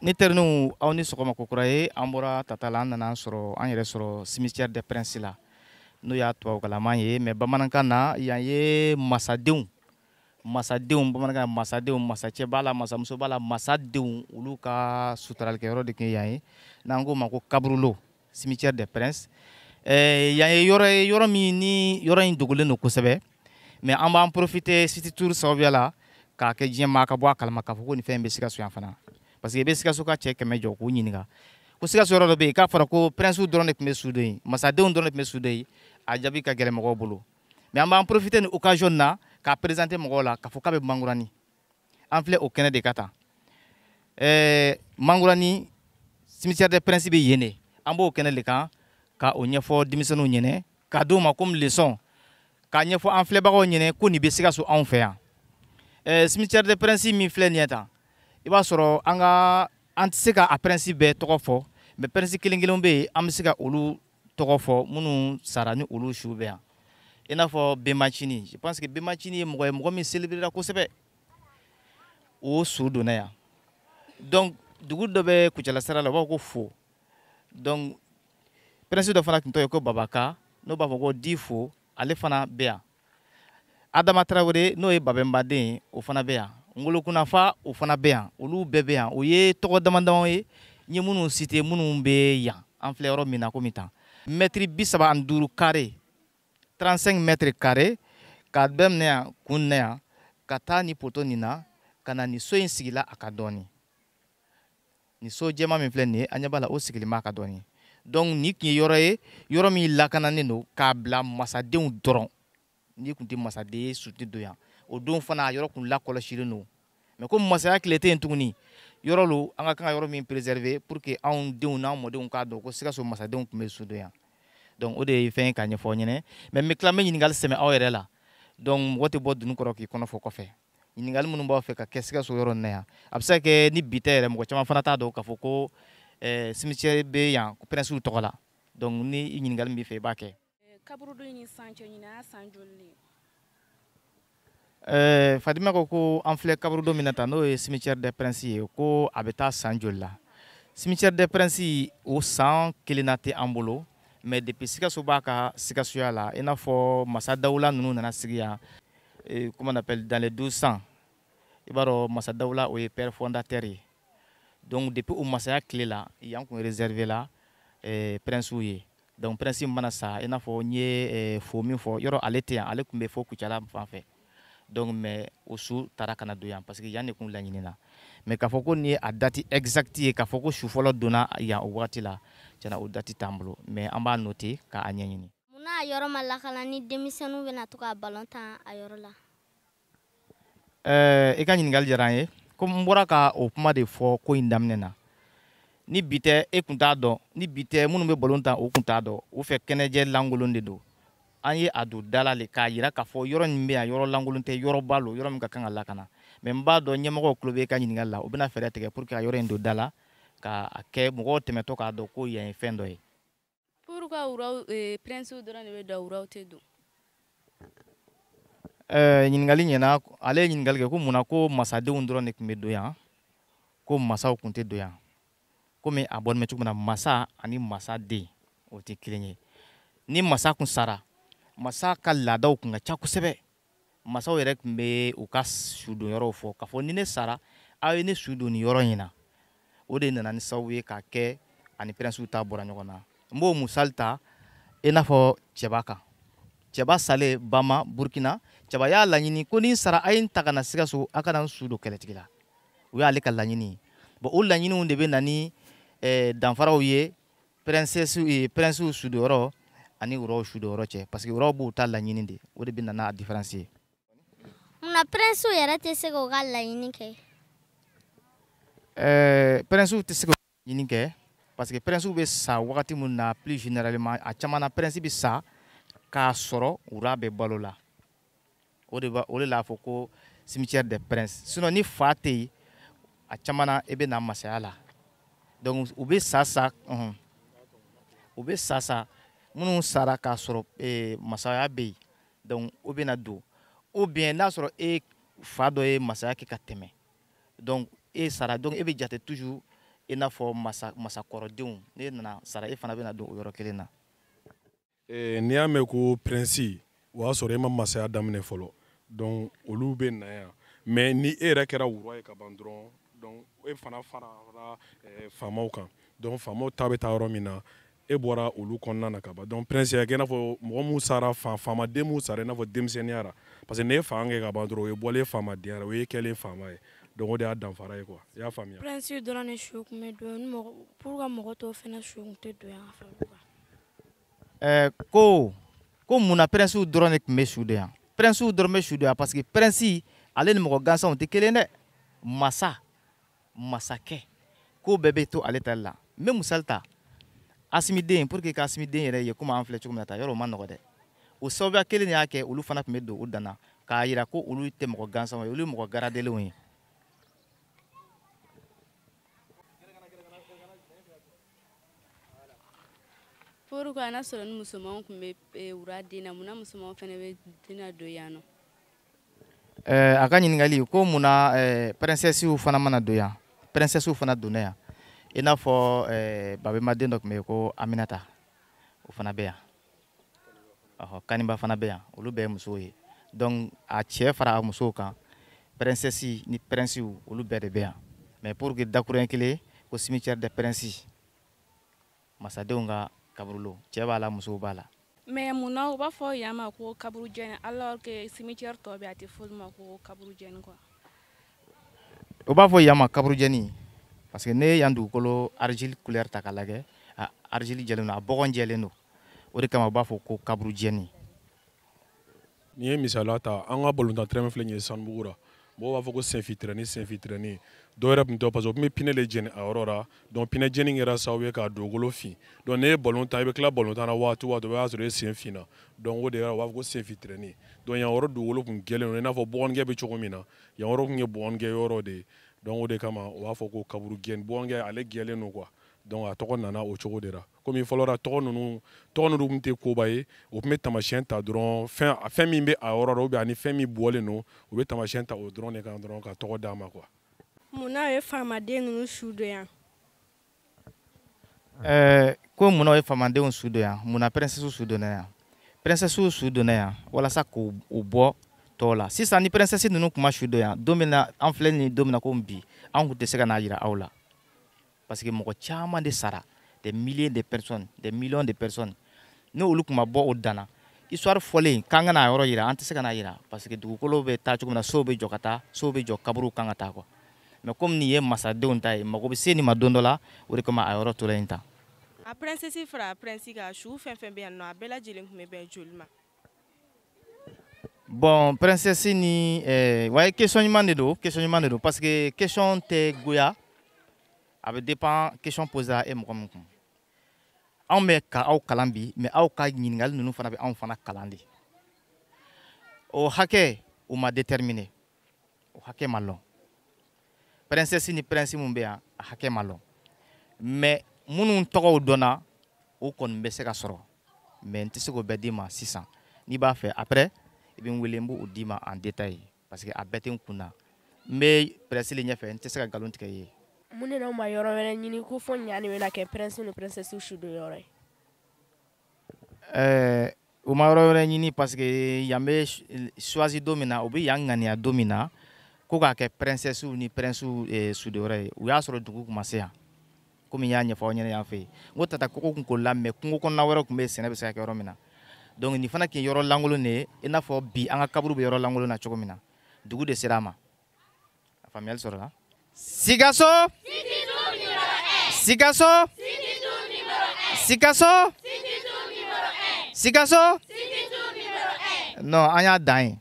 Ni terinu aw ni sɔgɔma kokura ye an bɔra Tatala an nana sɔrɔ an yɛrɛ sɔrɔ cimetière des Princes la n'o y'a tubabukalanman ye mais bamanankan na yan ye masadenw bamanankan masadenw masacɛ b'a la masamuso b'a la masadenw olu ka sutaralikɛyɔrɔ de tun yan ye n'an k'o ma ko kaburulo cimetière des Princes yan ye yɔrɔ min ni yɔrɔ in dogolen don kosɛbɛ mais an b'an profiter city tour sababuya la k'a kɛ diɲɛ maa ka bɔ a kalama k'a fɔ ko nin fɛn in bɛ Sikaso yan fana parce que i bɛ Sikaso ka cɛ 100 jɔ k'u ɲininka ko Sikaso yɔrɔ dɔ bɛ yen k'a fɔra ko princes dɔrɔn de tun bɛ su dɔ in masadenw dɔrɔn de tun bɛ su dɔ in a jaabi ka gɛlɛn mɔgɔw bolo mais an b'an profiter ni occasion na k'a présenter mɔgɔw la k'a fɔ k'a bɛ Mangurani an filɛ o kɛnɛ de ka tan Mangurani cimetière des Princes bɛ yen de an b'o kɛnɛ de kan ka o ɲɛfɔ denmisɛnninw ɲɛna k'a d'u ma comme leçon k'a ɲɛfɔ an filɛbagaw ɲɛna ko nin bɛ Sikaso anw fɛ yan cimetière des Princes min filɛ nin ye tan i b'a sɔrɔ an tɛ se ka a prince bɛɛ tɔgɔ fɔ mais prince kelen kelen bɛ yen an bɛ se ka olu tɔgɔ fɔ minnu sara ni olu su bɛ yan i n'a fɔ Benbacini je pense que Benbacini ye mɔgɔ min célébrera kosɛbɛ o su donna yan donc dugu dɔ bɛ Kucala sira la u b'a fɔ ko Fo donc prince dɔ fana tun tɔgɔ ye ko Babaka n'o b'a fɔ ko Di Fo ale fana bɛ yan Adama Traoré n'o ye Babembaden ye o fana bɛ yan Ngolo Kunafa o fana bɛ yan olu bɛɛ bɛ yan o ye tɔgɔ damadama ye n ye minnu cité minnu bɛ yan an filɛ yɔrɔ min na komi tan mètre 35 carré 35 mètres carrés k'a daminɛ yan kun na yan ka taa ni poto nin na ka na nin so in sigila a ka dɔɔni nin so jɛma min filɛ nin ye an ɲɛ b'a la o sigilen b'a ka dɔɔni donc nin tun ye yɔrɔ min lakananen don k'a bila masadenw dɔrɔn n'i tun tɛ masaden ye su tɛ don yan o don fana a yɔrɔ kun lakɔlɔsilen don mais comme masaya tile tɛ yen tuguni yɔrɔ lo an ka kan ka yɔrɔ min préserver pour que anw denw n'an mɔdenw k'a dɔn ko Sikaso masadenw tun bɛ su don yan donc o de ye fɛn ye k'a ɲɛfɔ aw ɲɛna mais n bɛ tila n bɛ ɲininkali sɛmɛ aw yɛrɛ la donc mɔgɔ tɛ bɔ dunun kɔrɔ k'i kɔnɔ fɔ kɔfɛ ɲininkali minnu b'aw fɛ ka kɛ Sikaso yɔrɔ nin na yan a bɛ se ka kɛ ni bi tɛ yɛrɛ mɔgɔ caman fana t'a dɔn k'a fɔ ko cimetière bɛ yan princes tɔgɔ la donc ni ɲininkali min b'i fɛ i b'a kɛ. kaburu dɔ in ni san cɛ ɲina a san joli Fadima ko an filɛ kaburu dɔ min na tan n'o ye cimetière des Princes ye ko a bɛ taa san joli la cimetière des Princes o san kelenna tɛ an bolo mais depuis Sikaso b'a ka Sikasoya la i n'a fɔ masa Dawula ninnu nana sigi yan comment on appelle dans les 1200 i b'a dɔn masa Dawula o ye père fondateur ye donc depuis o masaya tile la yan kun réservé la princes ye donc prince mana sa i n'a fɔ n ye fo min fɔ yɔrɔ ale tɛ yan ale tun bɛ fɔ Kucala fan fɛ donc mais o su taara kana don yan parce que yan de kun laɲinina mais k'a fɔ ko nin ye a date exacte ye k'a fɔ ko su fɔlɔ donna yan o wagati la tiɲɛna o date t'an bolo mais an b'a noter k'a ɲɛɲini. Munna a yɔrɔ ma lakana ni denmisɛnninw bɛna to ka ballon tan a yɔrɔ la? I ka ɲininkali diyara an ye comme n bɔra ka o kuma de fɔ ko in daminɛ na ni bi tɛ e kun t'a dɔn ni bi tɛ minnu bɛ ballon tan o kun t'a dɔn u fɛ kɛnɛjɛ lankolon de don an ye a don da la de k'a jira k'a fɔ yɔrɔ nin bɛ yan yɔrɔ lankolon tɛ yɔrɔba lo yɔrɔ min ka kan ka lakana mais n b'a dɔn ɲɛmɔgɔw tulo bɛ e ka ɲininkali la u bɛna fɛɛrɛ tigɛ pour que a yɔrɔ in don da la k'a kɛ mɔgɔw tɛmɛtɔ k'a dɔn ko yan ye fɛn dɔ ye. pourquoi wuraw princes dɔrɔn de bɛ don wuraw tɛ don ɲininkali ɲɛna ale ye ɲininkali kɛ ko munna ko masadenw dɔrɔn de tun bɛ don yan ko masaw tun tɛ don yan komi a bɔlen bɛ cogo min na masa ani masaden o tɛ kelen ye ni masa kun sara masa ka laadaw kun ka ca kosɛbɛ masaw yɛrɛ tun bɛ u ka sudon yɔrɔw fɔ k'a fɔ ni ne sara aw ye ne sudon nin yɔrɔ in na o de nana ni sababu ye k'a kɛ ani princes ta bɔra ɲɔgɔn na n b'o misali ta i n'a fɔ cɛba kan cɛba salen Bama Burkina cɛba y'a laɲini ko ni sara a ye n ta ka na Sikaso a kana n su don kɛlɛtigi la o y'ale ka laɲini bon o laɲiniw de bɛ na ni danfaraw ye princes sudonyɔrɔ ani wuraw sudonyɔrɔ cɛ parce que wuraw b'u ta laɲini de o de bɛ na n'a différence ye. Munna princes yɛrɛ tɛ se k'u ka laɲini kɛ? Princes tɛ se k'u ka laɲini kɛ parce que princes bɛ sa wagati min na plus généralement a caman na princes bɛ sa k'a sɔrɔ wura bɛ balo la o de la fɔ ko cimetière des Princes sinon ni fa tɛ yen a caman na e bɛ na masaya la donc u bɛ sa minnu sara k'a sɔrɔ masaya bɛ yen donc o bɛ na don ou bien n'a sɔrɔ e fa dɔ ye masaya kɛ ka tɛmɛ donc e sara donc e bɛ jate toujours i n'a fɔ masa kɔrɔdenw ne nana sara e fana bɛna don o yɔrɔ kelen na. N'i y'a mɛn ko prince o y'a sɔrɔ e ma masaya daminɛ fɔlɔ donc olu bɛ na yan mais ni e yɛrɛ kɛra wura ye ka ban dɔrɔn donc e fana farala faamaw kan donc faamaw ta bɛ taa yɔrɔ min na e bɔra olu kɔnɔna na ka ban donc prince y'a kɛ i n'a fɔ mɔgɔ mun sara faamaden mun sara i n'a fɔ denmisɛnninya la parce que ne ye fanga kɛ ka ban dɔrɔn o ye bɔlen faamadenyara o ye kɛlen faama ye donc o de y'a danfara ye quoi i y'a faamuya. prince dɔrɔn ni su tun bɛ don ni pour ka mɔgɔ tɔw fana su tun tɛ don yan fɛ. ko mun na prince dɔrɔn de tun bɛ su de yan prince dɔrɔn bɛ su de yan parce que prince ale ni mɔgɔ gansanw tɛ kelen dɛ masakɛ ko bɛɛ bɛ to ale tali la n bɛ misali ta Asimiden pour que ka Asimiden yɛrɛ ye komi an filɛ cogo min na ta yɔrɔ o ma nɔgɔ dɛ o sababuya kelen de y'a kɛ olu fana tun bɛ don u danna k'a jira ko olu tɛ mɔgɔ gansanw ye olu ye mɔgɔ garadelenw ye. Pourquoi n'a sɔrɔ ni musomanw tun bɛ wura den na mun na musomanw fana bɛ den don yan nɔ. A ka ɲininkali ko mun na princesses fana mana don yan princesses fana donna yan i n'a fɔ babema den dɔ tun bɛ yen ko Aminata o fana bɛ yan Kaniba fana bɛ yan olu bɛɛ ye musow ye donc a cɛ fara a musow kan princesses ni princes olu bɛɛ de bɛ yan mais pour que dakuruɲɛ kelen ko cimetière des princes masadenw ka kaburulo cɛ b'a la musow b'a la. mais mun na u b'a fɔ yan ma ko kaburujɛni alors que cimetière tɔ bɛ a tɛ fɔ olu ma ko kaburujɛni quoi. U b'a fɔ yan ma kaburujɛni parce que ne ye yan dugukolo argile couleur ta k'a lajɛ argile jɛlen don a bɔgɔ jɛlen don o de kama u b'a fɔ ko kaburujɛni. N'i ye misaliya ta an ka balontan terrain filɛ nin ye Sanabugu la mɔgɔw b'a fɔ ko senfitɛrɛni dɔw yɛrɛ tun tɛ parce que o tun bɛ pinɛ de jɛni a yɔrɔ la donc pinɛ jɛni kɛra sababu ye k'a dugukolo fin donc ne ye balontan i bɛ tila balontan na waati o b'a sɔrɔ e sen finna donc o de yɛrɛ u b'a fɔ ko senfitɛrɛni donc yan yɔrɔ dugukolo tun gɛlɛn don i n'a fɔ bɔgɔningɛ bɛ cogo min na yan yɔrɔ tun ye bɔgɔningɛ yɔrɔ de ye donc o de kama u b'a fɔ ko kaburu gɛni bɔgɔningɛ ale gɛlɛn don quoi donc a tɔgɔ nana o cogo de la komi fɔlɔ la tɔgɔ ninnu tun tɛ koba ye o tun bɛ tamasiyɛn ta dɔrɔn fɛn min bɛ a yɔrɔ la ou bien ani fɛn min bɔlen don u bɛ tamasiyɛn ta o dɔrɔn de kan dɔrɔn ka tɔgɔ d'a ma quoi. mun na ye faamaden ninnu su don yan. ko mun na ye faamadenw su don yan mun na princesses su donna yan princesses su donna yan walasa k'u bɔ tɔw la sisan ni princesses ninnu tun ma su don yan don min na an filɛ nin don min na ko bi an tun tɛ se ka n'a jira aw la. Parce que mɔgɔ caman de sara des milliers de personnes des millions de personnes ne olu tun ma bɔ o danna histoire fɔlen k'an ka n'a yɔrɔ yira an tɛ se ka n'a yira parce que dugukolo bɛ taa cogo min na sow bɛ jɔ ka taa sow bɛ jɔ kaburuw kan ka taa quoi mais comme nin ye masadenw ta ye mago bɛ se nin ma don dɔ la o de kama a yɔrɔ tora yen tan. A princesse fara prince ka su fɛn fɛn bɛ yan nɔ a bɛɛ lajɛlen tun bɛ bɛn joli ma. Bon princesse ni ouais question ɲuman de don parce que question tɛ goya. A bɛ dépend question posée a e mɔgɔ min kun anw bɛ ka aw kalan bi mais aw ka ɲininkali ninnu fana bɛ anw fana kalan de o hakɛ u ma déterminer o hakɛ ma lɔn princesse ni prince mun bɛ yan a hakɛ ma lɔn mais minnu tɔgɔw dɔnna o kɔni bɛ se ka sɔrɔ mais n tɛ se k'o bɛɛ d'i ma sisan n'i b'a fɛ après i bɛ n wele n b'o d'i ma en détail parce que a bɛɛ tɛ n kun na n bɛ presse ɲɛfɛ n tɛ se ka nkalon tigɛ i ye. Mun de n'aw ma yɔrɔ wɛrɛ ɲini ko fɔ ɲani bɛna kɛ prince ni princesse su don yɔrɔ ye. U ma yɔrɔ wɛrɛ ɲini parce que yan bɛ choisi don min na u bɛ yan ŋaniya don min na ko k'a kɛ princesse ni prince su don yɔrɔ ye u y'a sɔrɔ dugu tun ma se yan komi n y'a ɲɛfɔ aw ɲɛna yan fɛ yen n ko tata koko tun kola mais kungo kɔnɔna wɛrɛ tun bɛ yen sɛnɛ bɛ se ka kɛ yɔrɔ min na donc nin fana tun ye yɔrɔ lankolon de ye i n'a fɔ bi an ka kaburu bɛ yɔrɔ lankolon na cogo min na dugu de sera a ma a faamuyali sɔrɔla. Sikaso Sikaso Sikaso Sikaso non an y'a dan ye